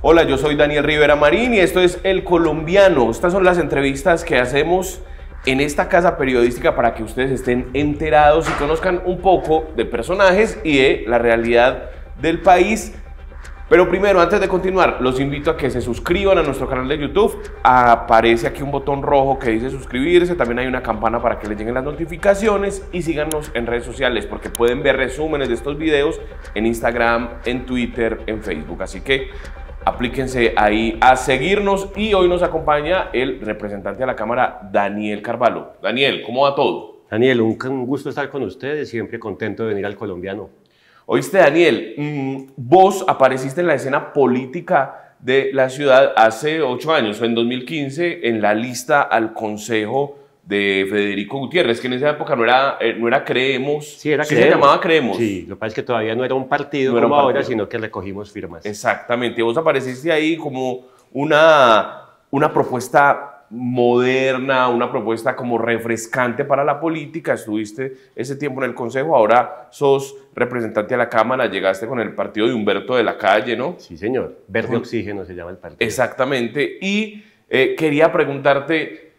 Hola, yo soy Daniel Rivera Marín y esto es El Colombiano. Estas son las entrevistas que hacemos en esta casa periodística para que ustedes estén enterados y conozcan un poco de personajes y de la realidad del país. Pero primero, antes de continuar, los invito a que se suscriban a nuestro canal de YouTube. Aparece aquí un botón rojo que dice suscribirse. También hay una campana para que les lleguen las notificaciones. Y síganos en redes sociales porque pueden ver resúmenes de estos videos en Instagram, en Twitter, en Facebook. Así que aplíquense ahí a seguirnos. Y hoy nos acompaña el representante de la Cámara, Daniel Carvalho. Daniel, ¿cómo va todo? Daniel, un gusto estar con ustedes. Siempre contento de venir al Colombiano. Oíste, Daniel, vos apareciste en la escena política de la ciudad hace 8 años, en 2015, en la lista al Consejo de Federico Gutiérrez, que en esa época no era Creemos. Sí, era Sí, Creemos. se llamaba Creemos. Sí, lo que pasa es que todavía no era un partido No era como un ahora, partido, sino que recogimos firmas. Exactamente, vos apareciste ahí como una propuesta moderna, una propuesta como refrescante para la política. Estuviste ese tiempo en el Consejo, ahora sos representante de la Cámara, llegaste con el partido de Humberto de la Calle, ¿no? Sí, señor. Verde Oxígeno se llama el partido. Exactamente, y quería preguntarte,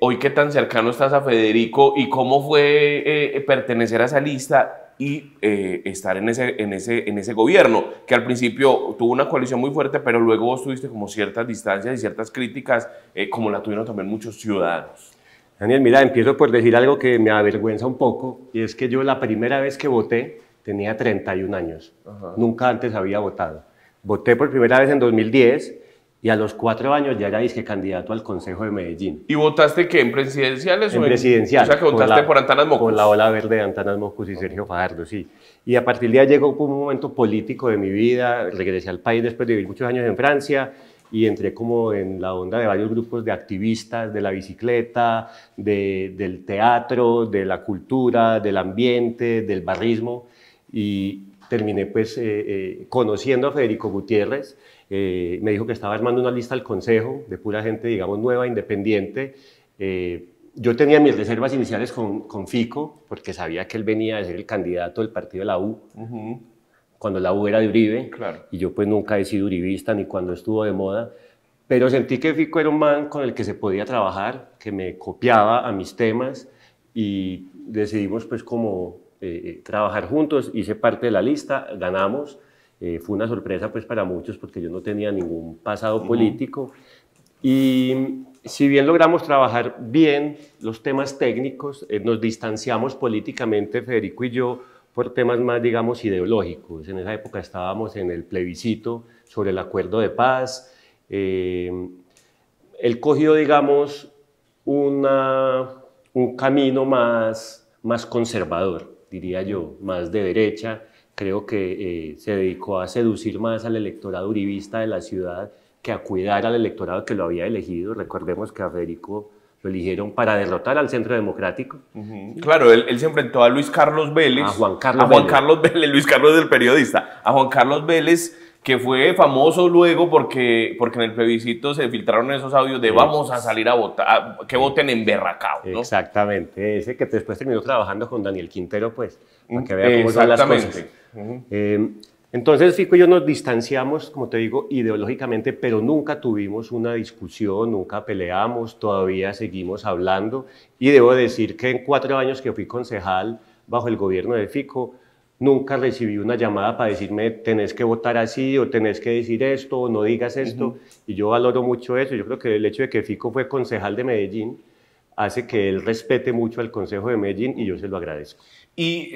hoy qué tan cercano estás a Federico y cómo fue pertenecer a esa lista y estar en ese gobierno, que al principio tuvo una coalición muy fuerte, pero luego vos tuviste como ciertas distancias y ciertas críticas, como la tuvieron también muchos ciudadanos. Daniel, mira, empiezo por decir algo que me avergüenza un poco, y es que yo la primera vez que voté tenía 31 años. Ajá. Nunca antes había votado. Voté por primera vez en 2010 y a los 4 años ya era disque candidato al Consejo de Medellín. ¿Y votaste qué, en presidenciales? En presidencial. O sea, que votaste por Antanas Mocus. Con la ola verde de Antanas Mocus y Sergio Fajardo, sí. Y a partir de ahí llegó un momento político de mi vida, regresé al país después de vivir muchos años en Francia y entré como en la onda de varios grupos de activistas, de la bicicleta, del teatro, de la cultura, del ambiente, del barrismo, y terminé pues conociendo a Federico Gutiérrez. Me dijo que estaba armando una lista al Consejo de pura gente, digamos, nueva, independiente. Yo tenía mis reservas iniciales con Fico, porque sabía que él venía de ser el candidato del partido de la U, cuando la U era de Uribe, Claro. y yo pues nunca he sido uribista ni cuando estuvo de moda, pero sentí que Fico era un man con el que se podía trabajar, que me copiaba a mis temas, y decidimos pues como trabajar juntos. Hice parte de la lista, ganamos. Fue una sorpresa pues para muchos porque yo no tenía ningún pasado político, y si bien logramos trabajar bien los temas técnicos, nos distanciamos políticamente Federico y yo por temas más, digamos, ideológicos. En esa época estábamos en el plebiscito sobre el acuerdo de paz. Él cogió, digamos, un camino más conservador, diría yo, más de derecha. Creo que se dedicó a seducir más al electorado uribista de la ciudad que a cuidar al electorado que lo había elegido. Recordemos que a Federico lo eligieron para derrotar al Centro Democrático. Claro, él se enfrentó a Luis Carlos Vélez. A Juan Carlos Vélez, Luis Carlos es el periodista. A Juan Carlos Vélez, que fue famoso luego porque en el plebiscito se filtraron esos audios de vamos a salir a votar, que voten emberracados, ¿no? Exactamente, ese que después terminó trabajando con Daniel Quintero, pues, para que vea cómo son las cosas. Entonces Fico y yo nos distanciamos, como te digo, ideológicamente, pero nunca tuvimos una discusión, nunca peleamos, todavía seguimos hablando, y debo decir que en 4 años que fui concejal bajo el gobierno de Fico, nunca recibí una llamada para decirme tenés que votar así o tenés que decir esto o no digas esto, y yo valoro mucho eso. Yo creo que el hecho de que Fico fue concejal de Medellín hace que él respete mucho al Consejo de Medellín, y yo se lo agradezco. Y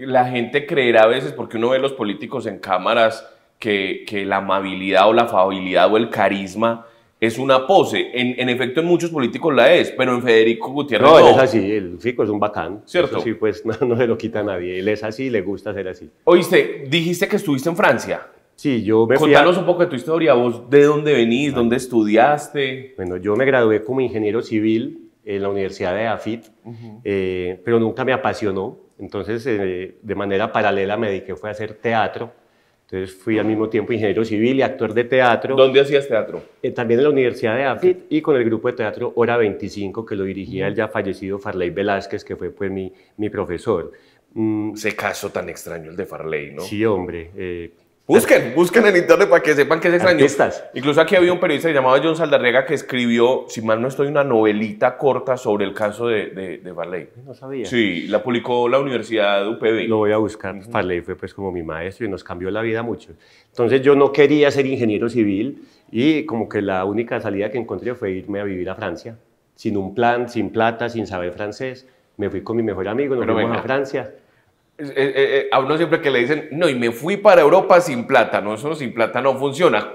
la gente creerá a veces, porque uno ve a los políticos en cámaras, que la amabilidad o la afabilidad o el carisma es una pose. En efecto, en muchos políticos la es, pero en Federico Gutiérrez no. Él es así, el Fico es un bacán. ¿Cierto? Eso sí, pues no se lo quita a nadie. Él es así, le gusta ser así. Oíste, dijiste que estuviste en Francia. Sí, yo me Contanos un poco de tu historia. ¿Vos de dónde venís? ¿Dónde estudiaste? Bueno, yo me gradué como ingeniero civil en la Universidad de AFIT, pero nunca me apasionó. Entonces, de manera paralela me dediqué a hacer teatro. Entonces fui al mismo tiempo ingeniero civil y actor de teatro. ¿Dónde hacías teatro? También en la Universidad de AFIT y con el grupo de teatro Hora 25, que lo dirigía el ya fallecido Farley Velázquez, que fue pues mi profesor. Ese caso tan extraño, el de Farley, ¿no? Sí, hombre. Busquen en internet para que sepan que es extraño. Artistas. Incluso aquí había un periodista llamado John Saldarriaga que escribió, si mal no estoy, una novelita corta sobre el caso de Farley. No sabía. Sí, la publicó la Universidad UPB. Lo voy a buscar. Farley fue pues como mi maestro y nos cambió la vida mucho. Entonces yo no quería ser ingeniero civil y como que la única salida que encontré fue irme a vivir a Francia. Sin un plan, sin plata, sin saber francés. Me fui con mi mejor amigo, nos fuimos a Francia. A uno siempre que le dicen, no, y me fui para Europa sin plata. No, eso sin plata no funciona.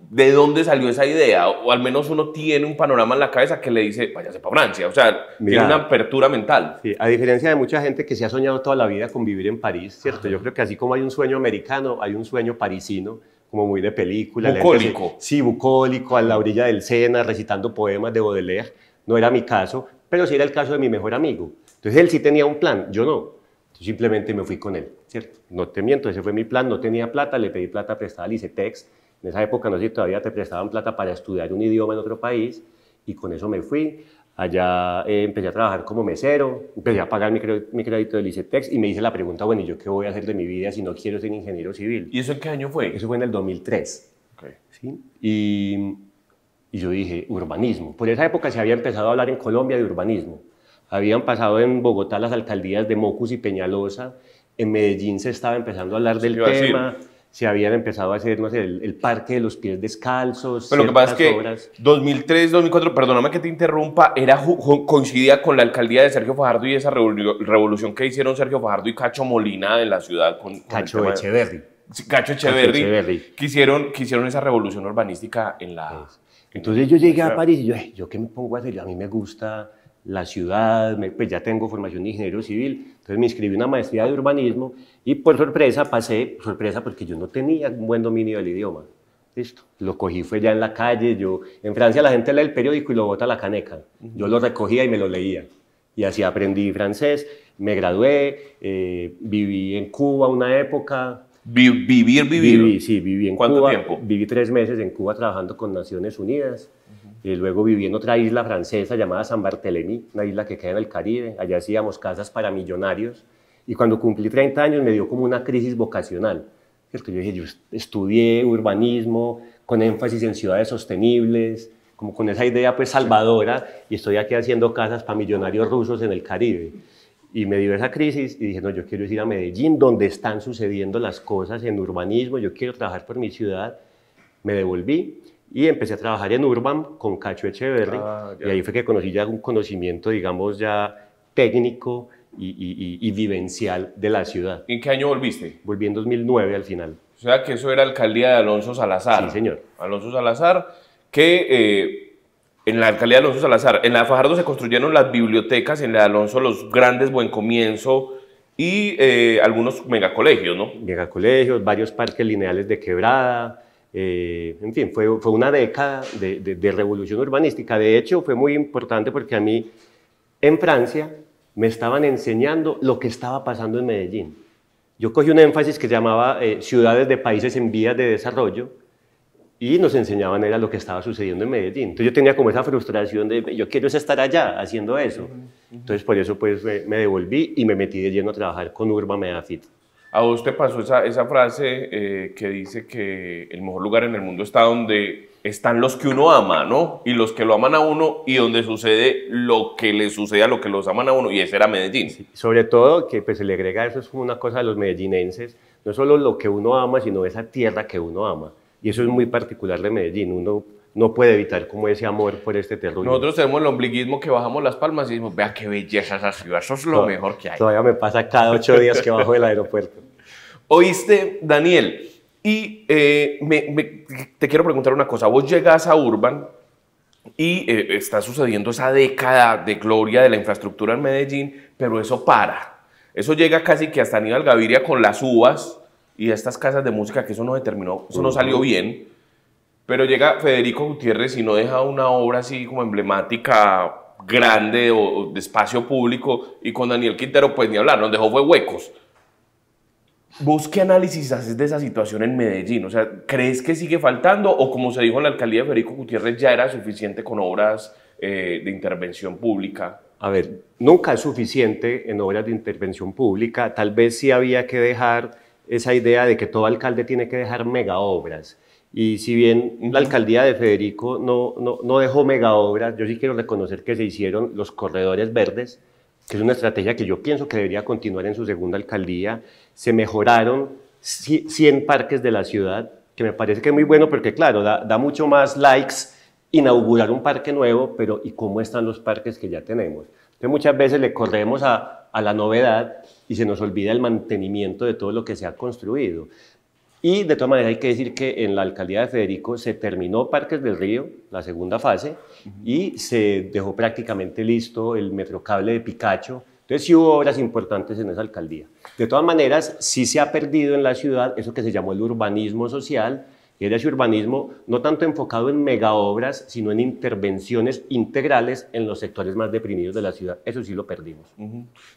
¿De dónde salió esa idea? O al menos uno tiene un panorama en la cabeza que le dice, váyase para Francia. O sea, Mira, tiene una apertura mental. Sí, a diferencia de mucha gente que se ha soñado toda la vida con vivir en París, ¿cierto? Yo creo que así como hay un sueño americano, hay un sueño parisino, como muy de película. Bucólico. Sí, bucólico, a la orilla del Sena, recitando poemas de Baudelaire. No era mi caso, pero sí era el caso de mi mejor amigo. Entonces él sí tenía un plan, yo no. Yo simplemente me fui con él, ¿cierto? No te miento, ese fue mi plan, no tenía plata, le pedí plata prestada al ICETEX. En esa época, no sé si todavía te prestaban plata para estudiar un idioma en otro país, y con eso me fui. Allá empecé a trabajar como mesero, empecé a pagar mi crédito del ICETEX y me hice la pregunta, bueno, ¿y yo qué voy a hacer de mi vida si no quiero ser ingeniero civil? ¿Y eso en qué año fue? Eso fue en el 2003. Okay. ¿Sí? Y yo dije, urbanismo. Por esa época se había empezado a hablar en Colombia de urbanismo. Habían pasado en Bogotá las alcaldías de Mocus y Peñalosa, en Medellín se estaba empezando a hablar del tema, se habían empezado a hacer, no sé, el Parque de los Pies Descalzos. Pero lo que pasa es que 2003, 2004, perdóname que te interrumpa, coincidía con la alcaldía de Sergio Fajardo y esa revolución que hicieron Sergio Fajardo y Cacho Molina en la ciudad. Cacho Echeverri. Cacho Echeverri. Que hicieron esa revolución urbanística en la... Entonces yo llegué a París y yo ¿qué me pongo a hacer? A mí me gusta la ciudad, pues ya tengo formación de ingeniero civil, entonces me inscribí en una maestría de urbanismo y por sorpresa pasé, porque yo no tenía un buen dominio del idioma. Listo, lo cogí fue ya en la calle, en Francia la gente lee el periódico y lo bota a la caneca, yo lo recogía y me lo leía y así aprendí francés, me gradué, viví en Cuba una época. Vivir. Viví en ¿Cuánto Cuba. tiempo? Viví 3 meses en Cuba trabajando con Naciones Unidas. Luego viví en otra isla francesa llamada San Barthélemy, una isla que queda en el Caribe. Allá hacíamos casas para millonarios. Y cuando cumplí 30 años me dio como una crisis vocacional. ¿Cierto? Yo dije, yo estudié urbanismo con énfasis en ciudades sostenibles, como con esa idea pues salvadora, y estoy aquí haciendo casas para millonarios rusos en el Caribe. Y me dio esa crisis y dije, no, yo quiero ir a Medellín, donde están sucediendo las cosas en urbanismo, yo quiero trabajar por mi ciudad. Me devolví y empecé a trabajar en Urban con Cacho Echeverri, y ahí fue que conocí ya un conocimiento, digamos, ya técnico y vivencial de la ciudad. ¿En qué año volviste? Volví en 2009 al final. O sea que eso era alcaldía de Alonso Salazar. Sí, señor. Alonso Salazar, que... en la alcaldía de Alonso Salazar, en la de Fajardo se construyeron las bibliotecas, en la de Alonso los grandes Buen Comienzo y algunos megacolegios, ¿no? Megacolegios, varios parques lineales de Quebrada, en fin, fue una década de revolución urbanística. De hecho, fue muy importante porque a mí en Francia me estaban enseñando lo que estaba pasando en Medellín. Yo cogí un énfasis que se llamaba ciudades de países en vías de desarrollo, y nos enseñaban era lo que estaba sucediendo en Medellín. Entonces yo tenía como esa frustración de yo quiero estar allá haciendo eso. Entonces por eso pues me devolví y me metí de lleno a trabajar con Urban Medafit. A vos te pasó esa frase que dice que el mejor lugar en el mundo está donde están los que uno ama, ¿no? Y los que lo aman a uno y donde sucede lo que le sucede a los que los aman a uno, y ese era Medellín. Sí, sobre todo que pues se le agrega eso, es como una cosa de los medellinenses, no solo lo que uno ama, sino esa tierra que uno ama. Y eso es muy particular de Medellín, uno no puede evitar como ese amor por este terruño. Nosotros tenemos el ombliguismo que bajamos las palmas y decimos, vea qué belleza esa ciudad, eso es lo mejor que hay. Todavía me pasa cada 8 días que bajo del aeropuerto. Oíste, Daniel, y te quiero preguntar una cosa, vos llegas a Urban y está sucediendo esa década de gloria de la infraestructura en Medellín, pero eso para, eso llega casi que hasta Aníbal Gaviria con las uvas y estas casas de música, que eso no determinó, eso no salió bien. Pero llega Federico Gutiérrez y no deja una obra así como emblemática, grande o de espacio público, y con Daniel Quintero pues ni hablar, nos dejó fue huecos. ¿Vos qué análisis haces de esa situación en Medellín? O sea, ¿crees que sigue faltando o como se dijo en la alcaldía de Federico Gutiérrez ya era suficiente con obras de intervención pública? A ver, nunca es suficiente en obras de intervención pública, tal vez sí había que dejar esa idea de que todo alcalde tiene que dejar mega obras. Y si bien la alcaldía de Federico no dejó mega obras, yo sí quiero reconocer que se hicieron los corredores verdes, que es una estrategia que yo pienso que debería continuar en su segunda alcaldía. Se mejoraron 100 parques de la ciudad, que me parece que es muy bueno porque, claro, da mucho más likes inaugurar un parque nuevo, pero ¿y cómo están los parques que ya tenemos? Entonces muchas veces le corremos a la novedad y se nos olvida el mantenimiento de todo lo que se ha construido. Y de todas maneras hay que decir que en la alcaldía de Federico se terminó Parques del Río, la segunda fase, y se dejó prácticamente listo el metrocable de Picacho. Entonces sí hubo obras importantes en esa alcaldía. De todas maneras, sí se ha perdido en la ciudad eso que se llamó el urbanismo social, y era ese urbanismo no tanto enfocado en megaobras, sino en intervenciones integrales en los sectores más deprimidos de la ciudad. Eso sí lo perdimos.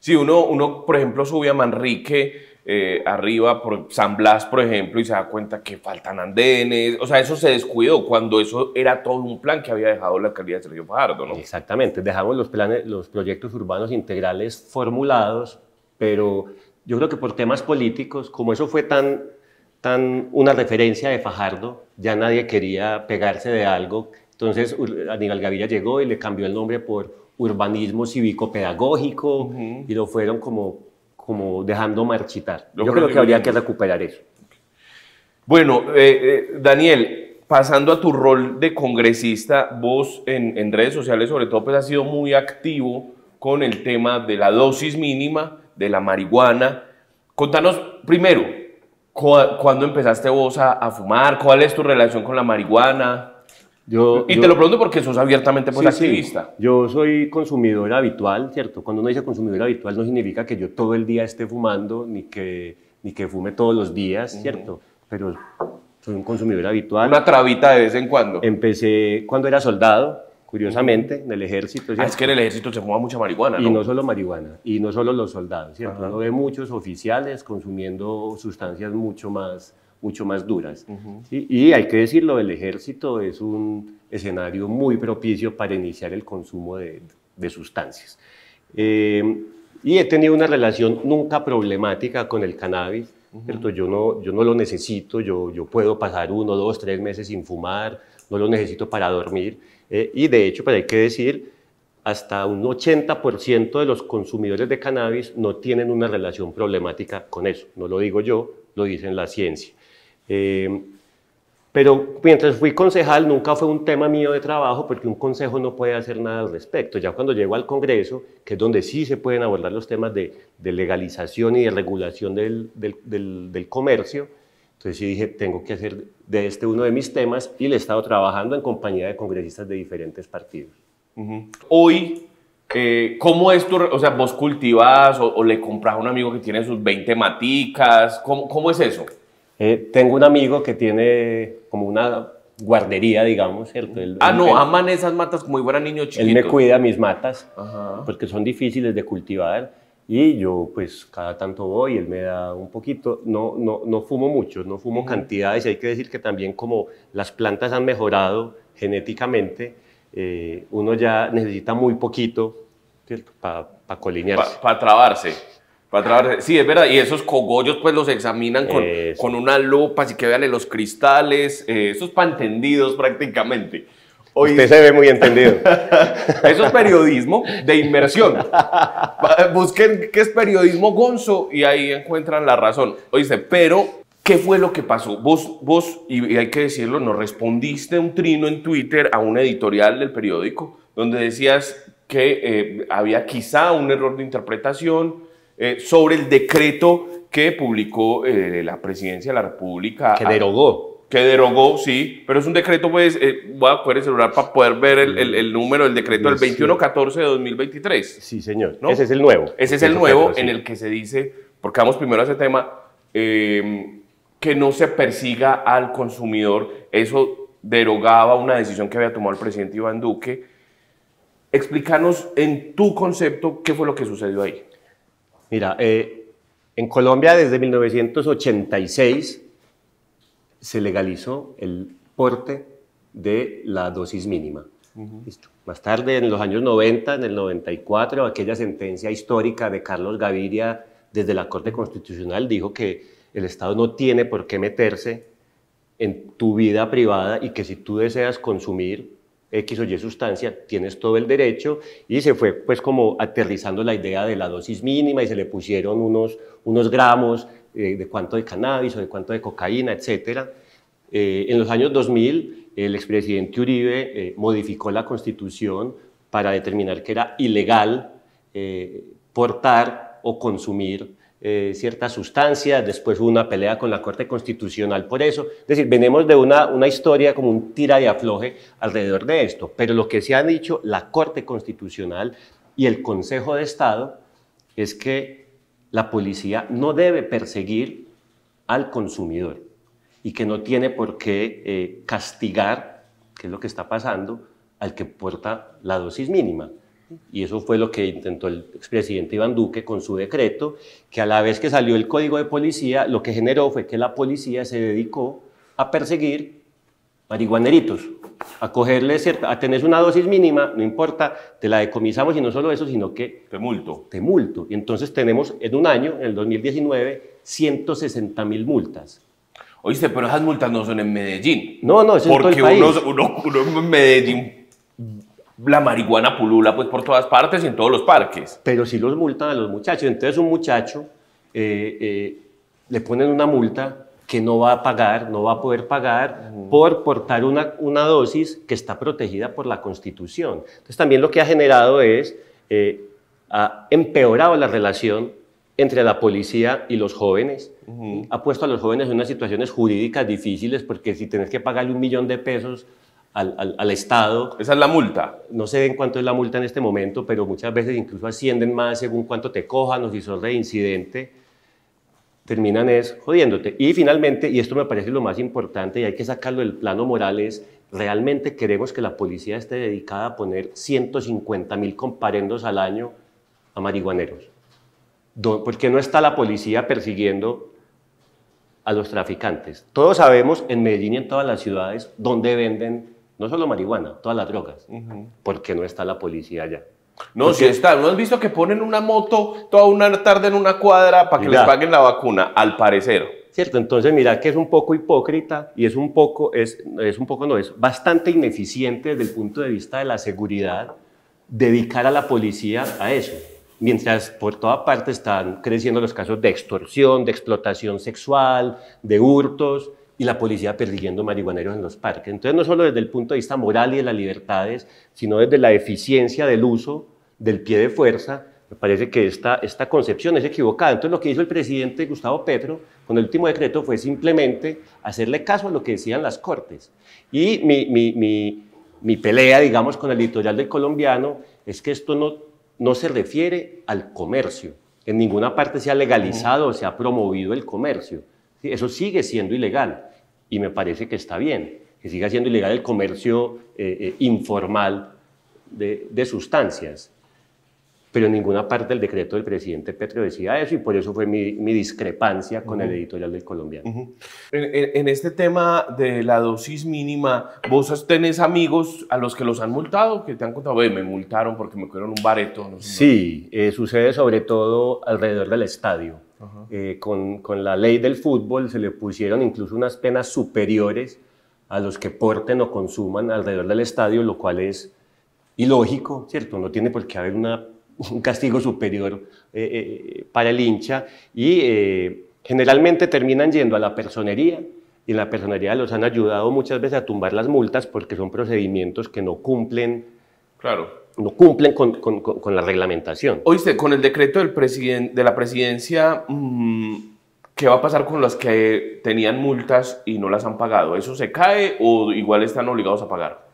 Sí, uno, por ejemplo, sube a Manrique, arriba por San Blas, por ejemplo, y se da cuenta que faltan andenes. O sea, eso se descuidó cuando eso era todo un plan que había dejado la alcaldía de Sergio Fajardo, ¿no? Exactamente, dejamos los proyectos urbanos integrales formulados, pero yo creo que por temas políticos, como eso fue tan una referencia de Fajardo, ya nadie quería pegarse de algo. Entonces Aníbal Gaviria llegó y le cambió el nombre por urbanismo cívico-pedagógico y lo fueron como dejando marchitar. Yo creo que habría que recuperar eso. Bueno, Daniel, pasando a tu rol de congresista, vos en redes sociales sobre todo pues has sido muy activo con el tema de la dosis mínima de la marihuana. Contanos primero, ¿cuándo empezaste vos a fumar? ¿Cuál es tu relación con la marihuana? Te lo pregunto porque sos abiertamente pues, activista. Sí. Yo soy consumidor habitual, ¿cierto? Cuando uno dice consumidor habitual no significa que yo todo el día esté fumando ni que fume todos los días, ¿cierto? Pero soy un consumidor habitual. Una trabita de vez en cuando. Empecé cuando era soldado, curiosamente, en el ejército. Es que en el ejército se fuma mucha marihuana, ¿no? Y no solo marihuana, y no solo los soldados, ¿cierto? Uno ve muchos oficiales consumiendo sustancias mucho más duras. ¿Sí? Y hay que decirlo, el ejército es un escenario muy propicio para iniciar el consumo de sustancias. Y he tenido una relación nunca problemática con el cannabis, ¿cierto? Yo no lo necesito, yo puedo pasar 1, 2, 3 meses sin fumar, no lo necesito para dormir. Y de hecho, pues hay que decir, hasta un 80% de los consumidores de cannabis no tienen una relación problemática con eso. No lo digo yo, lo dice la ciencia. Pero mientras fui concejal nunca fue un tema mío de trabajo porque un consejo no puede hacer nada al respecto. Ya cuando llego al Congreso, que es donde sí se pueden abordar los temas de legalización y de regulación del comercio, entonces sí dije, tengo que hacer de este uno de mis temas y le he estado trabajando en compañía de congresistas de diferentes partidos. Hoy, ¿cómo es tu, o sea, vos cultivas o le compras a un amigo que tiene sus 20 maticas? ¿Cómo es eso? Tengo un amigo que tiene como una guardería, digamos, ¿cierto? Aman esas matas como si fueran niños chiquitos. Él me cuida mis matas, porque son difíciles de cultivar. Y yo, pues, cada tanto voy, él me da un poquito. No fumo mucho, no fumo cantidades. Y hay que decir que también como las plantas han mejorado genéticamente, uno ya necesita muy poquito, ¿cierto? Para colinearse. Para trabarse. Sí, es verdad. Y esos cogollos, pues, los examinan con una lupa, así que vean los cristales. Esos para entendidos prácticamente. Usted se ve muy entendido. Eso es periodismo de inmersión. Busquen qué es periodismo gonzo y ahí encuentran la razón. Oíste, pero ¿qué fue lo que pasó? Vos, y hay que decirlo, nos respondiste un trino en Twitter a un editorial del periódico donde decías que había quizá un error de interpretación sobre el decreto que publicó la Presidencia de la República. Que derogó, sí, pero es un decreto, pues, voy a coger el celular para poder ver el número del decreto del 2114 de 2023. Sí, señor, ¿no? Ese es el nuevo. Ese es el nuevo en el que se dice, porque vamos primero a ese tema, que no se persiga al consumidor. Eso derogaba una decisión que había tomado el presidente Iván Duque. Explícanos en tu concepto qué fue lo que sucedió ahí. Mira, en Colombia desde 1986 se legalizó el porte de la dosis mínima. ¿Listo? Más tarde, en los años 90, en el 94, aquella sentencia histórica de Carlos Gaviria desde la Corte Constitucional dijo que el Estado no tiene por qué meterse en tu vida privada y que si tú deseas consumir X o Y sustancia, tienes todo el derecho, y se fue pues como aterrizando la idea de la dosis mínima y se le pusieron unos gramos de cuánto de cannabis o de cuánto de cocaína, etc. En los años 2000, el expresidente Uribe modificó la Constitución para determinar que era ilegal portar o consumir ciertas sustancias. Después hubo una pelea con la Corte Constitucional por eso. Es decir, venimos de una historia como un tira y afloje alrededor de esto, pero lo que se ha dicho la Corte Constitucional y el Consejo de Estado es que la policía no debe perseguir al consumidor y que no tiene por qué castigar, que es lo que está pasando, al que porta la dosis mínima. Y eso fue lo que intentó el expresidente Iván Duque con su decreto, que a la vez que salió el Código de Policía, lo que generó fue que la policía se dedicó a perseguir marihuaneritos, a cogerle a tener una dosis mínima, no importa, te la decomisamos, y no solo eso, sino que Te multo. te multo. Y entonces tenemos en un año, en el 2019, 160.000 multas. Oíste, pero esas multas no son en Medellín. No, no, es en todo el Porque país. uno en Medellín, la marihuana pulula pues por todas partes y en todos los parques. Pero sí los multan a los muchachos. Entonces un muchacho le ponen una multa que no va a pagar, no va a poder pagar por portar una dosis que está protegida por la Constitución. Entonces también lo que ha generado es, ha empeorado la relación entre la policía y los jóvenes, ha puesto a los jóvenes en unas situaciones jurídicas difíciles, porque si tienes que pagarle $1.000.000 al Estado. Esa es la multa. No sé en cuánto es la multa en este momento, pero muchas veces incluso ascienden más según cuánto te cojan o si sos reincidente, terminan jodiéndote. Y finalmente, y esto me parece lo más importante y hay que sacarlo del plano moral, es realmente queremos que la policía esté dedicada a poner 150.000 comparendos al año a marihuaneros. ¿Por qué no está la policía persiguiendo a los traficantes? Todos sabemos en Medellín y en todas las ciudades dónde venden no solo marihuana, todas las drogas. ¿Por qué no está la policía allá? No, sí está. ¿No has visto que ponen una moto toda una tarde en una cuadra para que les paguen la vacuna? Al parecer. Cierto, entonces mira que es un poco hipócrita y es bastante ineficiente desde el punto de vista de la seguridad dedicar a la policía a eso. Mientras por toda parte están creciendo los casos de extorsión, de explotación sexual, de hurtos, y la policía persiguiendo marihuaneros en los parques. Entonces, no solo desde el punto de vista moral y de las libertades, sino desde la eficiencia del uso del pie de fuerza, me parece que esta concepción es equivocada. Entonces, lo que hizo el presidente Gustavo Petro con el último decreto fue simplemente hacerle caso a lo que decían las Cortes. Y mi pelea, digamos, con el editorial del Colombiano es que esto no se refiere al comercio. En ninguna parte se ha legalizado o se ha promovido el comercio. ¿Sí? Eso sigue siendo ilegal y me parece que está bien, que siga siendo ilegal el comercio informal de sustancias. Pero en ninguna parte del decreto del presidente Petro decía eso y por eso fue mi discrepancia con el editorial del Colombiano. En este tema de la dosis mínima, ¿vos tenés amigos a los que los han multado? Que te han contado, me multaron porque me cogieron un bareto. No sé, sí, sucede sobre todo alrededor del estadio. Con la ley del fútbol se le pusieron incluso unas penas superiores a los que porten o consuman alrededor del estadio, lo cual es ilógico, ¿cierto? No tiene por qué haber un castigo superior para el hincha y generalmente terminan yendo a la personería y en la personería los han ayudado muchas veces a tumbar las multas porque son procedimientos que no cumplen, no cumplen con la reglamentación. Oíste, con el decreto de la presidencia, ¿qué va a pasar con los que tenían multas y no las han pagado? ¿Eso se cae o igual están obligados a pagar?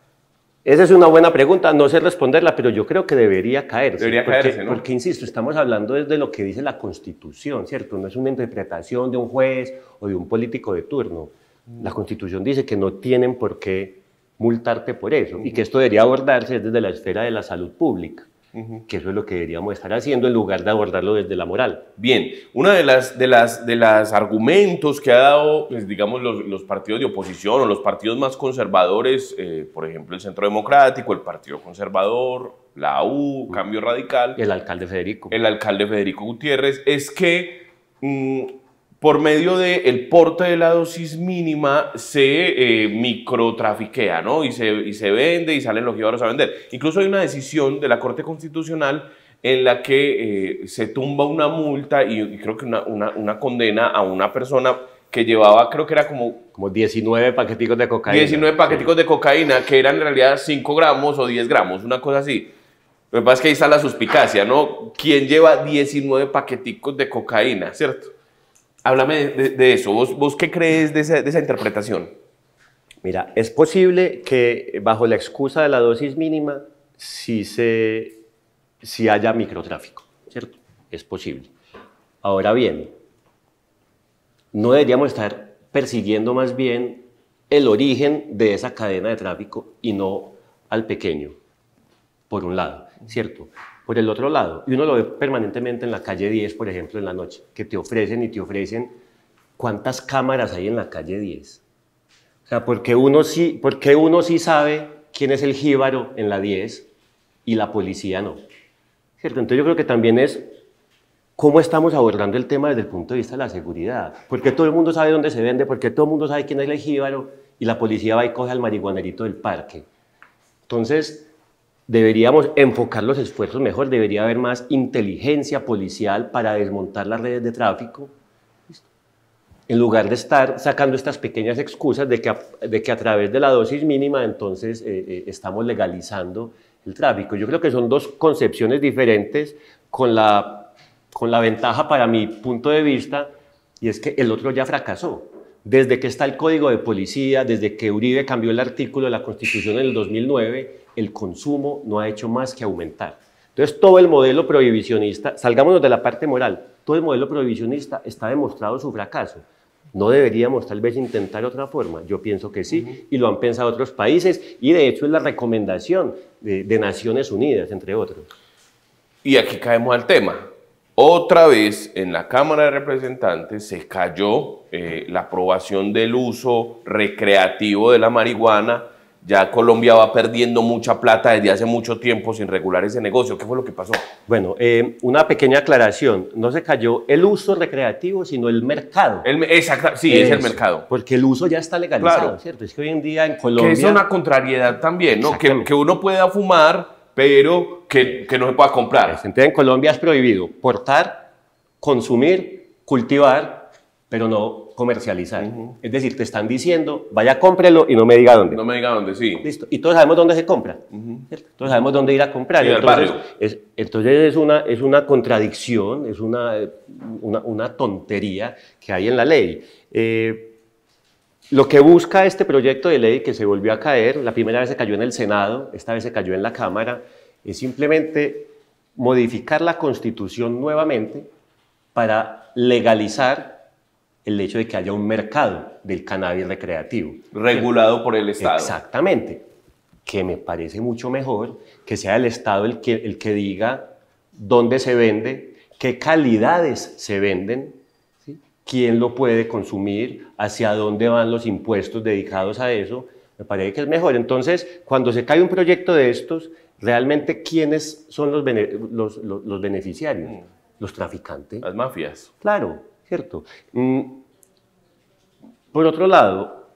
Esa es una buena pregunta, no sé responderla, pero yo creo que debería caerse. Debería caerse, ¿no? Porque, insisto, estamos hablando desde lo que dice la Constitución, ¿cierto? No es una interpretación de un juez o de un político de turno. La Constitución dice que no tienen por qué multarte por eso y que esto debería abordarse desde la esfera de la salud pública. Que eso es lo que deberíamos estar haciendo en lugar de abordarlo desde la moral. Bien, una de las argumentos que ha dado, pues, digamos, los partidos de oposición o los partidos más conservadores, por ejemplo, el Centro Democrático, el Partido Conservador, la U, Cambio Radical. El alcalde Federico. El alcalde Federico Gutiérrez, es que por medio del porte de la dosis mínima se microtrafiquea, ¿no? Y se vende y salen los jíbaros a vender. Incluso hay una decisión de la Corte Constitucional en la que se tumba una multa y creo que una condena a una persona que llevaba, creo que era como 19 paqueticos de cocaína. 19 paqueticos de cocaína, que eran en realidad 5 gramos o 10 gramos, una cosa así. Lo que pasa es que ahí está la suspicacia, ¿no? ¿Quién lleva 19 paqueticos de cocaína, cierto? Háblame de eso. ¿Vos qué crees de esa interpretación? Mira, es posible que bajo la excusa de la dosis mínima sí haya microtráfico, ¿cierto? Es posible. Ahora bien, no deberíamos estar persiguiendo más bien el origen de esa cadena de tráfico y no al pequeño, por un lado, ¿cierto? Por el otro lado, y uno lo ve permanentemente en la calle 10, por ejemplo, en la noche, que te ofrecen cuántas cámaras hay en la calle 10. O sea, porque uno sí sabe quién es el jíbaro en la 10 y la policía no, ¿cierto? Entonces yo creo que también es cómo estamos abordando el tema desde el punto de vista de la seguridad. Porque todo el mundo sabe dónde se vende, porque todo el mundo sabe quién es el jíbaro y la policía va y coge al marihuanerito del parque. Entonces, deberíamos enfocar los esfuerzos mejor, debería haber más inteligencia policial para desmontar las redes de tráfico, ¿listo? En lugar de estar sacando estas pequeñas excusas de que a través de la dosis mínima entonces estamos legalizando el tráfico. Yo creo que son dos concepciones diferentes con la ventaja para mi punto de vista, y es que el otro ya fracasó. Desde que está el Código de Policía, desde que Uribe cambió el artículo de la Constitución en el 2009, el consumo no ha hecho más que aumentar. Entonces todo el modelo prohibicionista, salgámonos de la parte moral, todo el modelo prohibicionista está demostrado su fracaso. ¿No deberíamos tal vez intentar otra forma? Yo pienso que sí, y lo han pensado otros países, y de hecho es la recomendación de Naciones Unidas, entre otros. Y aquí caemos al tema. Otra vez en la Cámara de Representantes se cayó la aprobación del uso recreativo de la marihuana. Ya Colombia va perdiendo mucha plata desde hace mucho tiempo sin regular ese negocio. ¿Qué fue lo que pasó? Bueno, una pequeña aclaración. No se cayó el uso recreativo, sino el mercado. Exacto, sí, es el mercado. Porque el uso ya está legalizado, claro. ¿cierto? Es que hoy en día en Colombia... Que es una contrariedad también, ¿no? Que uno pueda fumar, pero que no se pueda comprar. Entonces, en Colombia es prohibido portar, consumir, cultivar, pero no comercializar. Es decir, te están diciendo, vaya, cómprelo y no me diga dónde. No me diga dónde, sí. Listo. Y todos sabemos dónde se compra. Todos sabemos dónde ir a comprar. Sí, Entonces es una contradicción, es una tontería que hay en la ley. Lo que busca este proyecto de ley, que se volvió a caer, la primera vez se cayó en el Senado, esta vez se cayó en la Cámara, es simplemente modificar la Constitución nuevamente para legalizar el hecho de que haya un mercado del cannabis recreativo. Regulado por el Estado. Exactamente, que me parece mucho mejor que sea el Estado el que diga dónde se vende, qué calidades se venden, ¿sí? Quién lo puede consumir, hacia dónde van los impuestos dedicados a eso. Me parece que es mejor. Entonces, cuando se cae un proyecto de estos, realmente, ¿quiénes son los beneficiarios? Los traficantes. Las mafias. Claro, cierto. Por otro lado,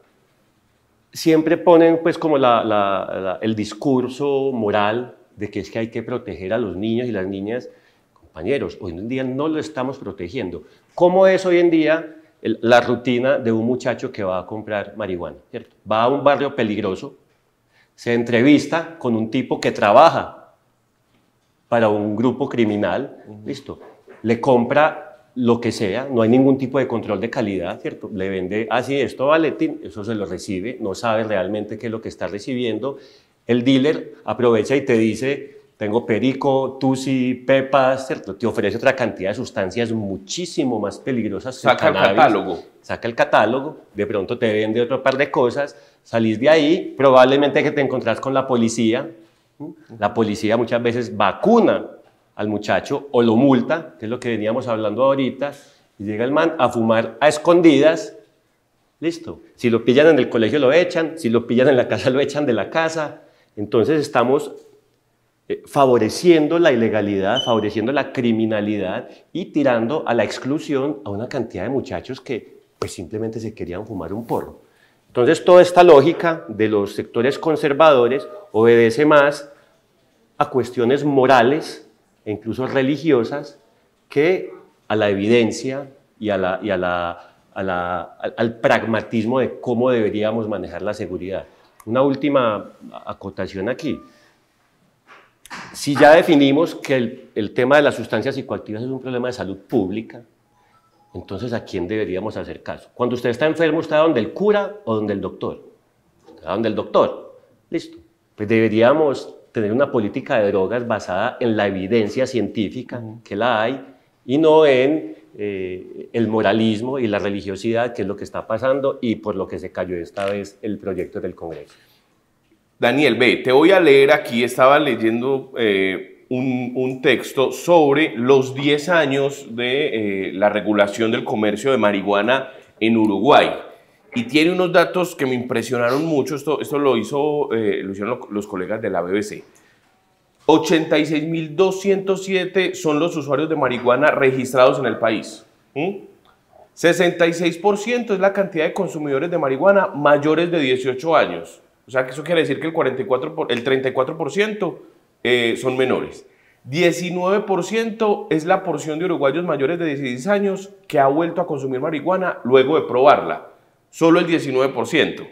siempre ponen pues como el discurso moral de que es que hay que proteger a los niños y las niñas. Compañeros, hoy en día no lo estamos protegiendo. ¿Cómo es hoy en día la rutina de un muchacho que va a comprar marihuana? ¿Cierto? Va a un barrio peligroso, se entrevista con un tipo que trabaja para un grupo criminal, listo, le compra lo que sea, no hay ningún tipo de control de calidad, ¿cierto? Le vende, sí, esto vale, eso se lo recibe, no sabe realmente qué es lo que está recibiendo. El dealer aprovecha y te dice, tengo perico, tusi, pepas, ¿cierto? Te ofrece otra cantidad de sustancias muchísimo más peligrosas que el cannabis. Saca el catálogo. Saca el catálogo, de pronto te vende otro par de cosas, salís de ahí, probablemente que te encontrás con la policía. La policía muchas veces vacuna al muchacho o lo multa, que es lo que veníamos hablando ahorita, y llega el man a fumar a escondidas, listo. Si lo pillan en el colegio lo echan, si lo pillan en la casa lo echan de la casa. Entonces estamos favoreciendo la ilegalidad, favoreciendo la criminalidad y tirando a la exclusión a una cantidad de muchachos que pues simplemente se querían fumar un porro. Entonces toda esta lógica de los sectores conservadores obedece más a cuestiones morales e incluso religiosas que a la evidencia y al pragmatismo de cómo deberíamos manejar la seguridad. Una última acotación aquí. Si ya definimos que el tema de las sustancias psicoactivas es un problema de salud pública, entonces ¿a quién deberíamos hacer caso? Cuando usted está enfermo, ¿está donde el cura o donde el doctor? Está donde el doctor. Listo. Pues deberíamos tener una política de drogas basada en la evidencia científica, que la hay, y no en el moralismo y la religiosidad, que es lo que está pasando y por lo que se cayó esta vez el proyecto del Congreso. Daniel, ve, te voy a leer aquí, estaba leyendo un texto sobre los 10 años de la regulación del comercio de marihuana en Uruguay. Y tiene unos datos que me impresionaron mucho, esto lo hicieron los colegas de la BBC. 86.207 son los usuarios de marihuana registrados en el país. 66% es la cantidad de consumidores de marihuana mayores de 18 años. O sea, que eso quiere decir que el 34% son menores. 19% es la porción de uruguayos mayores de 16 años que ha vuelto a consumir marihuana luego de probarla. Solo el 19%.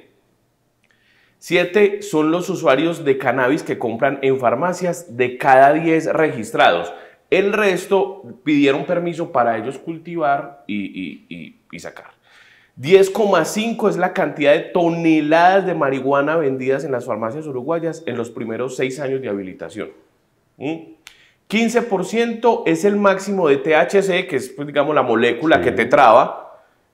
7 son los usuarios de cannabis que compran en farmacias de cada 10 registrados. El resto pidieron permiso para ellos cultivar y sacar. 10,5 es la cantidad de toneladas de marihuana vendidas en las farmacias uruguayas en los primeros 6 años de habilitación. 15% es el máximo de THC, que es, pues, digamos, la molécula que te traba,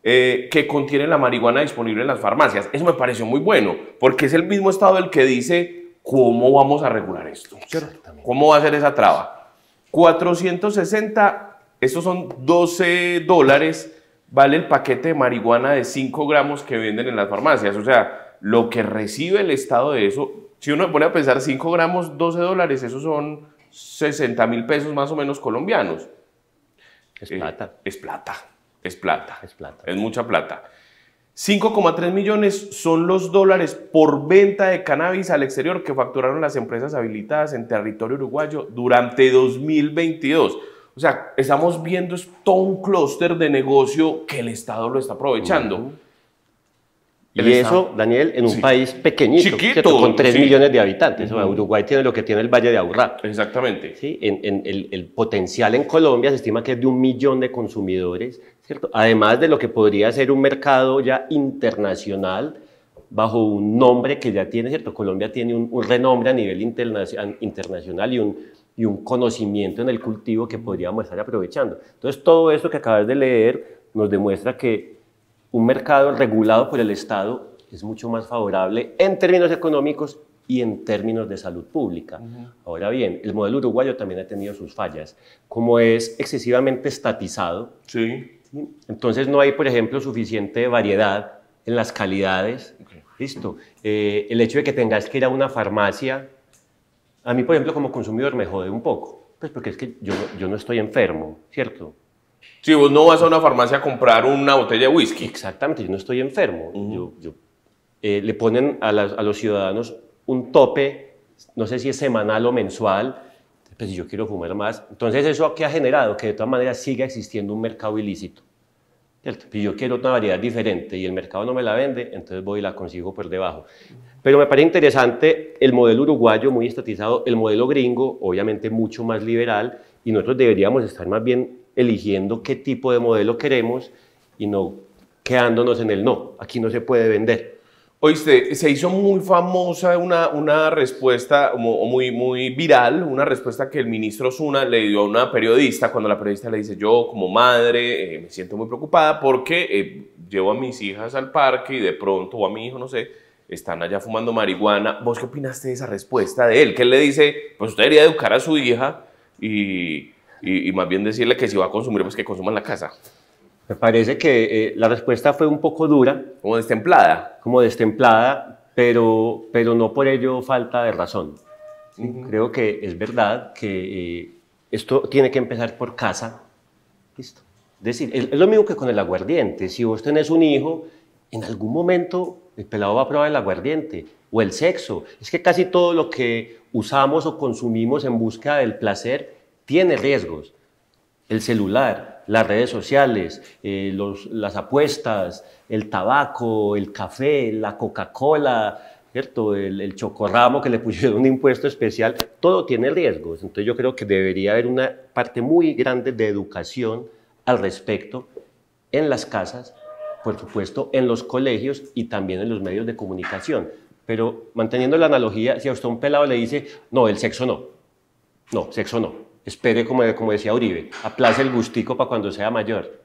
que contiene la marihuana disponible en las farmacias. Eso me pareció muy bueno, porque es el mismo estado el que dice cómo vamos a regular esto, ¿cierto? ¿Cómo va a ser esa traba? 460, estos son $12, vale el paquete de marihuana de 5 gramos que venden en las farmacias. O sea, lo que recibe el Estado de eso, si uno se pone a pensar 5 gramos, $12, esos son 60.000 pesos más o menos colombianos. Es plata. Es plata, es plata. Es plata. Es mucha plata. 5,3 millones son los dólares por venta de cannabis al exterior que facturaron las empresas habilitadas en territorio uruguayo durante 2022. O sea, estamos viendo todo un clúster de negocio que el Estado lo está aprovechando. Y eso, Daniel, en un país pequeñito, chiquito, con 3 millones de habitantes. Uruguay tiene lo que tiene el Valle de Aburrá. Exactamente. ¿Sí? El potencial en Colombia se estima que es de 1 millón de consumidores, ¿cierto? Además de lo que podría ser un mercado ya internacional bajo un nombre que ya tiene, ¿cierto? Colombia tiene un renombre a nivel internacional y un conocimiento en el cultivo que podríamos estar aprovechando. Entonces, todo esto que acabas de leer nos demuestra que un mercado regulado por el Estado es mucho más favorable en términos económicos y en términos de salud pública. Ahora bien, el modelo uruguayo también ha tenido sus fallas. Como es excesivamente estatizado, ¿sí? Entonces no hay, por ejemplo, suficiente variedad en las calidades. Listo. El hecho de que tengas que ir a una farmacia, a mí, por ejemplo, como consumidor me jode un poco, pues porque es que yo no estoy enfermo, ¿cierto? Si vos no vas a una farmacia a comprar una botella de whisky. Exactamente, yo no estoy enfermo. Le ponen a los ciudadanos un tope, no sé si es semanal o mensual, pues si yo quiero fumar más. Entonces, ¿eso qué ha generado? Que de todas maneras siga existiendo un mercado ilícito, ¿cierto? Si yo quiero una variedad diferente y el mercado no me la vende, entonces voy y la consigo por debajo. Pero me parece interesante el modelo uruguayo muy estatizado, el modelo gringo, obviamente mucho más liberal, y nosotros deberíamos estar más bien eligiendo qué tipo de modelo queremos y no quedándonos en el no, aquí no se puede vender. Oíste, se hizo muy famosa una respuesta, muy viral, una respuesta que el ministro Osuna le dio a una periodista cuando la periodista le dice: yo como madre me siento muy preocupada porque llevo a mis hijas al parque y de pronto, o a mi hijo, no sé, están allá fumando marihuana. ¿Vos qué opinaste de esa respuesta de él? Que él le dice, pues usted debería educar a su hija y más bien decirle que si va a consumir, pues que consuma en la casa. Me parece que la respuesta fue un poco dura. Como destemplada. Como destemplada, pero no por ello falta de razón. ¿sí? Creo que es verdad que esto tiene que empezar por casa. ¿Listo? Es decir, es lo mismo que con el aguardiente. Si vos tenés un hijo, en algún momento el pelado va a probar el aguardiente o el sexo. Es que casi todo lo que usamos o consumimos en busca del placer tiene riesgos. El celular, las redes sociales, las apuestas, el tabaco, el café, la Coca-Cola, ¿cierto? El chocorramo que le pusieron un impuesto especial, todo tiene riesgos. Entonces yo creo que debería haber una parte muy grande de educación al respecto en las casas, por supuesto en los colegios y también en los medios de comunicación. Pero manteniendo la analogía, si a usted un pelado le dice, no, el sexo no, no, sexo no. Espere, como decía Uribe, aplace el gustico para cuando sea mayor.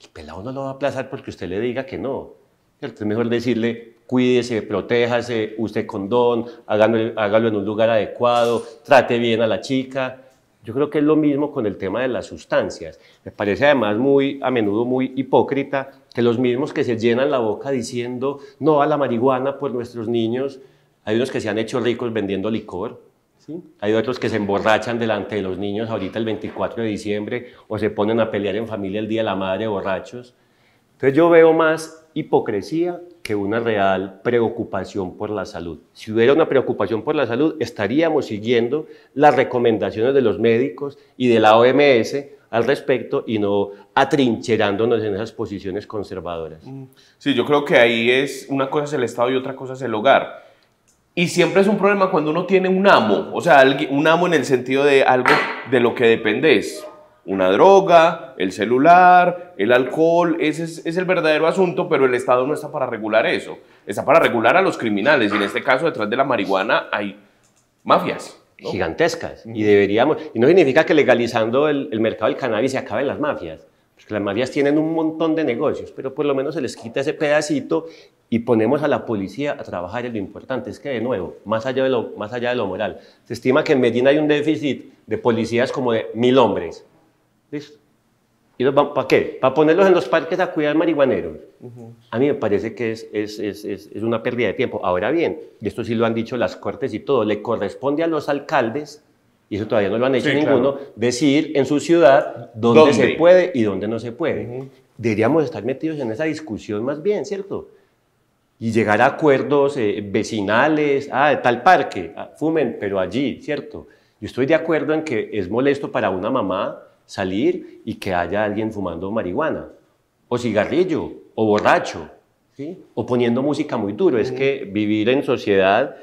El pelado no lo va a aplazar porque usted le diga que no. Es mejor decirle, cuídese, protéjase, use condón, hágalo en un lugar adecuado, trate bien a la chica. Yo creo que es lo mismo con el tema de las sustancias. Me parece además a menudo muy hipócrita que los mismos que se llenan la boca diciendo no a la marihuana por nuestros niños, hay unos que se han hecho ricos vendiendo licor. ¿Sí? Hay otros que se emborrachan delante de los niños ahorita el 24 de diciembre o se ponen a pelear en familia el Día de la Madre borrachos. Entonces yo veo más hipocresía que una real preocupación por la salud. Si hubiera una preocupación por la salud, estaríamos siguiendo las recomendaciones de los médicos y de la OMS al respecto y no atrincherándonos en esas posiciones conservadoras. Sí, yo creo que ahí una cosa es el Estado y otra cosa es el hogar. Y siempre es un problema cuando uno tiene un amo, o sea, un amo en el sentido de algo de lo que dependes. Una droga, el celular, el alcohol, ese es el verdadero asunto, pero el Estado no está para regular eso. Está para regular a los criminales y en este caso detrás de la marihuana hay mafias, ¿no? Gigantescas. Y no significa que legalizando el mercado del cannabis se acaben las mafias. Porque las mafias tienen un montón de negocios, pero por lo menos se les quita ese pedacito y ponemos a la policía a trabajar. Y lo importante es que, de nuevo, más allá de lo moral, se estima que en Medellín hay un déficit de policías como de 1000 hombres. ¿Listo? ¿Y para qué? ¿Para ponerlos en los parques a cuidar marihuaneros? A mí me parece que es una pérdida de tiempo. Ahora bien, y esto sí lo han dicho las cortes y todo, le corresponde a los alcaldes, y eso todavía no lo han hecho ninguno, claro, decir en su ciudad dónde se puede y dónde no se puede. Deberíamos estar metidos en esa discusión más bien, ¿cierto? Y llegar a acuerdos vecinales, de tal parque, fumen, pero allí, ¿cierto? Yo estoy de acuerdo en que es molesto para una mamá salir y que haya alguien fumando marihuana, o cigarrillo, o borracho, ¿sí? O poniendo música muy duro. Es que vivir en sociedad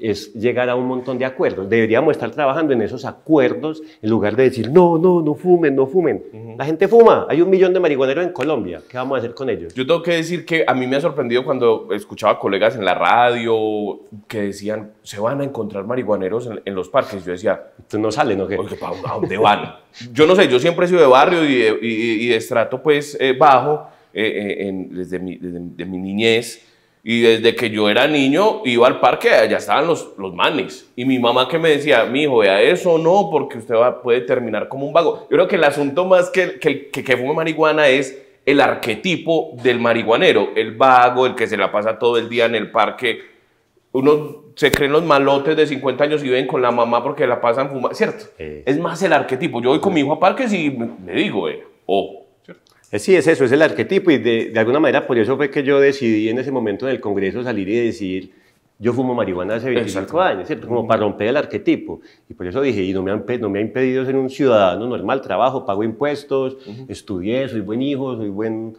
es llegar a un montón de acuerdos. Deberíamos estar trabajando en esos acuerdos en lugar de decir, no fumen, no fumen. La gente fuma, hay 1 millón de marihuaneros en Colombia, ¿qué vamos a hacer con ellos? Yo tengo que decir que a mí me ha sorprendido cuando escuchaba colegas en la radio que decían, se van a encontrar marihuaneros en los parques. Yo decía, entonces no salen, ¿o qué? Oye, ¿a dónde van? Yo no sé, yo siempre he sido de barrio y de estrato pues bajo desde mi niñez. Y desde que yo era niño, iba al parque, allá estaban los manes. Y mi mamá que me decía, mi hijo, vea eso no, porque usted puede terminar como un vago. Yo creo que el asunto más que fume marihuana es el arquetipo del marihuanero. El vago, el que se la pasa todo el día en el parque. Uno se creen los malotes de 50 años y ven con la mamá porque la pasan fumando, ¿cierto? Es más el arquetipo. Yo voy con mi hijo a parques y me digo, Sí, es eso, es el arquetipo y de alguna manera por eso fue que yo decidí en ese momento en el Congreso salir y decir, yo fumo marihuana hace 25 años, ¿cierto? Como para romper el arquetipo. Y por eso dije, y no me ha impedido ser un ciudadano normal, trabajo, pago impuestos, estudié, soy buen hijo, soy buen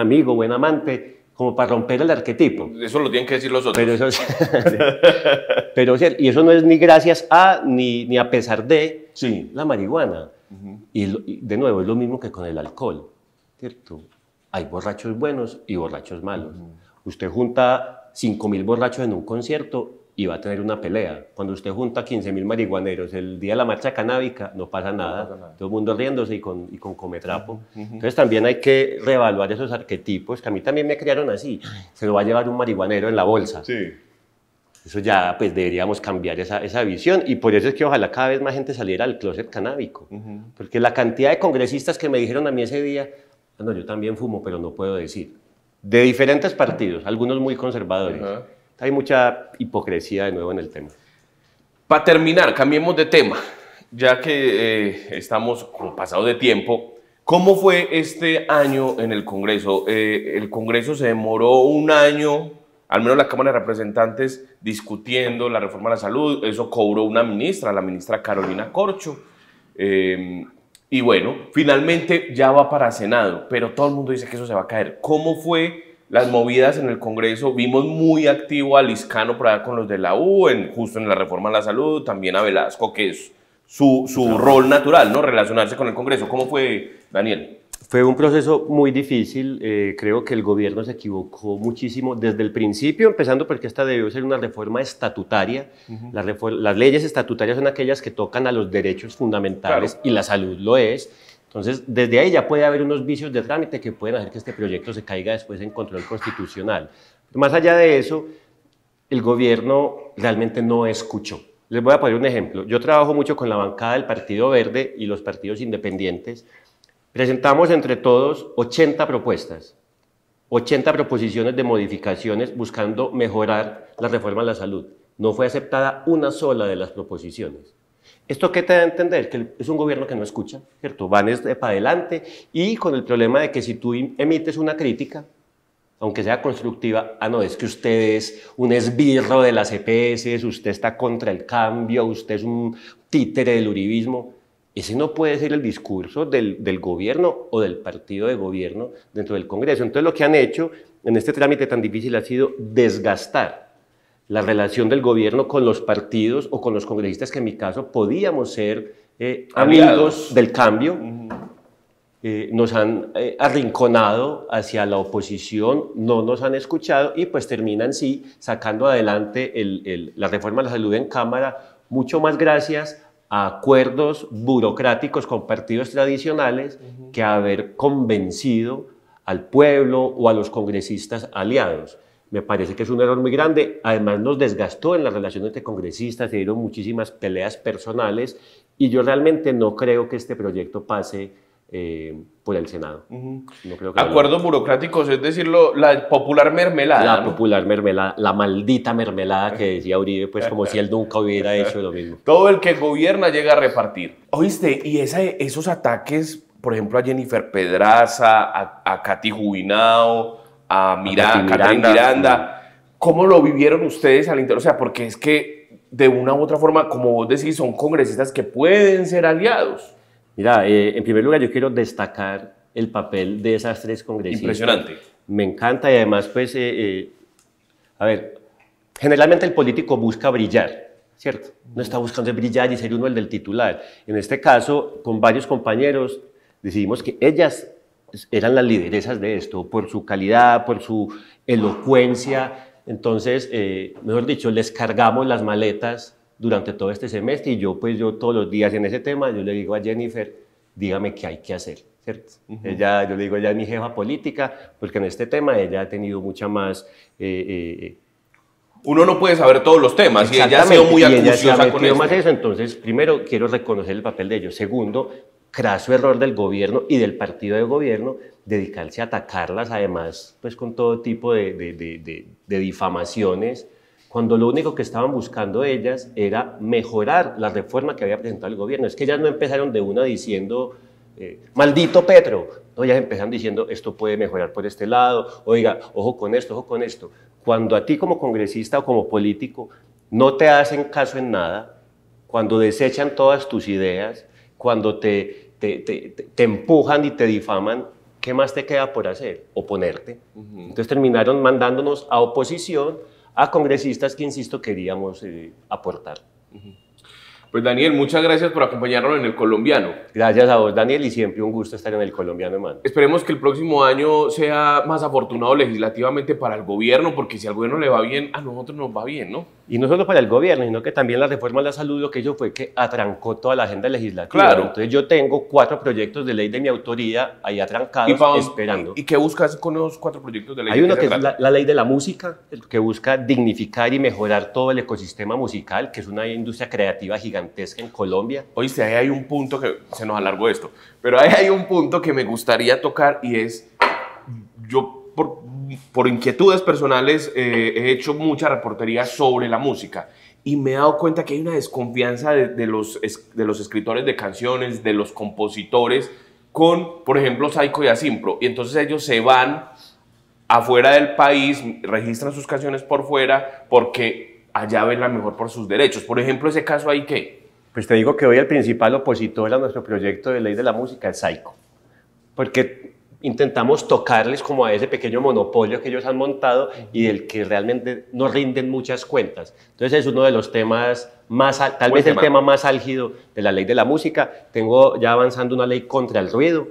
amigo, buen amante, como para romper el arquetipo. Eso lo tienen que decir los otros. Pero y eso no es ni gracias a, ni a pesar de la marihuana. Y de nuevo, es lo mismo que con el alcohol. ¿Cierto? Hay borrachos buenos y borrachos malos. Usted junta 5.000 borrachos en un concierto y va a tener una pelea. Cuando usted junta 15.000 marihuaneros el día de la marcha canábica, no pasa nada. Todo el mundo riéndose y con cometrapo. Entonces también hay que reevaluar esos arquetipos, que a mí también me criaron así. Se lo va a llevar un marihuanero en la bolsa. Sí. Eso ya, pues deberíamos cambiar esa visión y por eso es que ojalá cada vez más gente saliera del closet canábico. Porque la cantidad de congresistas que me dijeron a mí ese día, no, yo también fumo, pero no puedo decir. De diferentes partidos, algunos muy conservadores. Hay mucha hipocresía de nuevo en el tema. Para terminar, cambiemos de tema, ya que estamos como pasados de tiempo. ¿Cómo fue este año en el Congreso? El Congreso se demoró un año, al menos la Cámara de Representantes, discutiendo la reforma a la salud. Eso cobró una ministra, la ministra Carolina Corcho. Y bueno, finalmente ya va para Senado, pero todo el mundo dice que eso se va a caer. ¿Cómo fue las movidas en el Congreso? Vimos muy activo a Liscano por allá con los de la U, justo en la reforma a la salud, también a Velasco, que es su rol natural, ¿no? Relacionarse con el Congreso. ¿Cómo fue, Daniel? Fue un proceso muy difícil. Creo que el gobierno se equivocó muchísimo desde el principio, empezando porque esta debió ser una reforma estatutaria. Las leyes estatutarias son aquellas que tocan a los derechos fundamentales, claro, y la salud lo es. Entonces, desde ahí ya puede haber unos vicios de trámite que pueden hacer que este proyecto se caiga después en control constitucional. Más allá de eso, el gobierno realmente no escuchó. Les voy a poner un ejemplo. Yo trabajo mucho con la bancada del Partido Verde y los partidos independientes. Presentamos entre todos 80 propuestas, 80 proposiciones de modificaciones buscando mejorar la reforma a la salud. No fue aceptada una sola de las proposiciones. ¿Esto qué te da a entender? Que es un gobierno que no escucha, ¿cierto? Van para adelante y con el problema de que si tú emites una crítica, aunque sea constructiva, no, es que usted es un esbirro de las EPS, usted está contra el cambio, usted es un títere del uribismo. Ese no puede ser el discurso del gobierno o del partido de gobierno dentro del Congreso. Entonces lo que han hecho en este trámite tan difícil ha sido desgastar la relación del gobierno con los partidos o con los congresistas que en mi caso podíamos ser amigos del cambio. Nos han arrinconado hacia la oposición, no nos han escuchado y pues terminan sí sacando adelante la reforma de la salud en Cámara, mucho más gracias a acuerdos burocráticos con partidos tradicionales que a haber convencido al pueblo o a los congresistas aliados. Me parece que es un error muy grande, además nos desgastó en las relaciones entre congresistas, se dieron muchísimas peleas personales y yo realmente no creo que este proyecto pase por el Senado. No creo que acuerdos burocráticos, es decir, la popular mermelada. La popular mermelada, la maldita mermelada que decía Uribe, pues como si él nunca hubiera hecho lo mismo. Todo el que gobierna llega a repartir. ¿Oíste? Y esos ataques, por ejemplo, a Jennifer Pedraza, a Katy Jubinao, a Catherine Miranda, ¿cómo lo vivieron ustedes al interior? O sea, porque es que de una u otra forma, como vos decís, son congresistas que pueden ser aliados. Mira, en primer lugar yo quiero destacar el papel de esas tres congresistas. Impresionante. Me encanta y además pues, a ver, generalmente el político busca brillar, ¿cierto? No está buscando brillar y ser uno el del titular. En este caso, con varios compañeros, decidimos que ellas eran las lideresas de esto, por su calidad, por su elocuencia. Entonces, mejor dicho, les cargamos las maletas durante todo este semestre y yo todos los días en ese tema, yo le digo a Jennifer, dígame qué hay que hacer, ¿cierto? Yo le digo, ella es mi jefa política, porque en este tema ella ha tenido mucha más... Uno no puede saber todos los temas y ella ha sido muy acuciosa con más eso. Entonces, primero, quiero reconocer el papel de ellos. Segundo, craso error del gobierno y del partido de gobierno dedicarse a atacarlas, además, pues con todo tipo de difamaciones, cuando lo único que estaban buscando ellas era mejorar la reforma que había presentado el gobierno. Es que ellas no empezaron de una diciendo, maldito Petro. No, ellas empezaron diciendo, esto puede mejorar por este lado, oiga, ojo con esto, ojo con esto. Cuando a ti como congresista o como político no te hacen caso en nada, cuando desechan todas tus ideas, cuando te empujan y te difaman, ¿qué más te queda por hacer? Oponerte. Entonces terminaron mandándonos a oposición, a congresistas que, insisto, queríamos aportar. Pues Daniel, muchas gracias por acompañarnos en El Colombiano. Gracias a vos, Daniel, y siempre un gusto estar en El Colombiano, hermano. Esperemos que el próximo año sea más afortunado legislativamente para el gobierno, porque si al gobierno le va bien, a nosotros nos va bien, ¿no? Y no solo para el gobierno, sino que también la reforma a la salud lo que hizo fue que atrancó toda la agenda legislativa. Claro. Entonces yo tengo 4 proyectos de ley de mi autoría ahí atrancados esperando. ¿Y qué buscas con esos 4 proyectos de ley? Hay uno que es la ley de la música, que busca dignificar y mejorar todo el ecosistema musical, que es una industria creativa gigantesca en Colombia. Oíste, ahí hay un punto que se nos alargó esto, pero ahí hay un punto que me gustaría tocar y es, yo por inquietudes personales he hecho mucha reportería sobre la música y me he dado cuenta que hay una desconfianza de los escritores de canciones, de los compositores, con, por ejemplo, Saiko y Asimpro, y entonces ellos se van afuera del país, registran sus canciones por fuera, porque allá ven la mejor por sus derechos. Por ejemplo, ese caso ahí, ¿qué? Pues te digo que hoy el principal opositor a nuestro proyecto de ley de la música es Saiko, porque intentamos tocarles como a ese pequeño monopolio que ellos han montado y del que realmente no rinden muchas cuentas. Entonces es uno de los temas más, tal vez el tema más álgido de la ley de la música. Tengo ya avanzando una ley contra el ruido,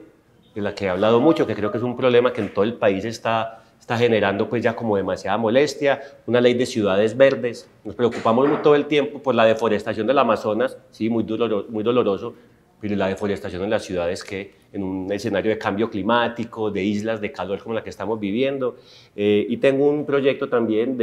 de la que he hablado mucho, que creo que es un problema que en todo el país está generando pues ya como demasiada molestia. Una ley de ciudades verdes. Nos preocupamos todo el tiempo por la deforestación del Amazonas, sí, muy doloroso, pero la deforestación en las ciudades, que en un escenario de cambio climático, de islas de calor como la que estamos viviendo. Y tengo un proyecto también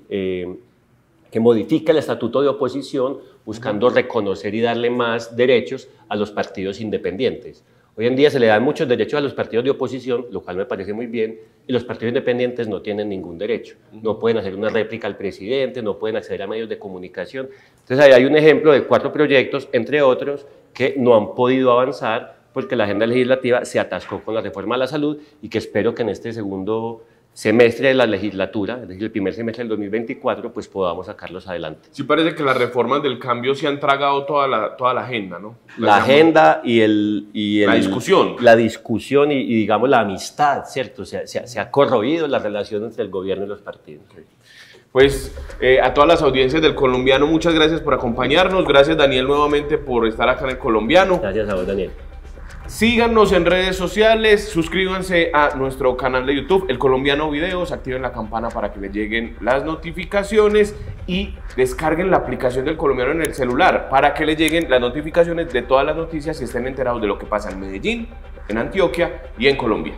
que modifica el estatuto de oposición, buscando reconocer y darle más derechos a los partidos independientes. Hoy en día se le dan muchos derechos a los partidos de oposición, lo cual me parece muy bien, y los partidos independientes no tienen ningún derecho. No pueden hacer una réplica al presidente, no pueden acceder a medios de comunicación. Entonces ahí hay un ejemplo de 4 proyectos, entre otros, que no han podido avanzar porque la agenda legislativa se atascó con la reforma a la salud, y que espero que en este segundo semestre de la legislatura, es decir, el primer semestre del 2024, pues podamos sacarlos adelante. Sí, parece que las reformas del cambio se han tragado toda la agenda, ¿no? La agenda y la discusión. La discusión y digamos, la amistad, ¿cierto? Se ha corroído la relación entre el gobierno y los partidos. Okay. Pues a todas las audiencias del Colombiano, muchas gracias por acompañarnos. Gracias, Daniel, nuevamente por estar acá en el Colombiano. Gracias a vos, Daniel. Síganos en redes sociales, suscríbanse a nuestro canal de YouTube, El Colombiano Videos, activen la campana para que les lleguen las notificaciones y descarguen la aplicación del Colombiano en el celular para que les lleguen las notificaciones de todas las noticias y estén enterados de lo que pasa en Medellín, en Antioquia y en Colombia.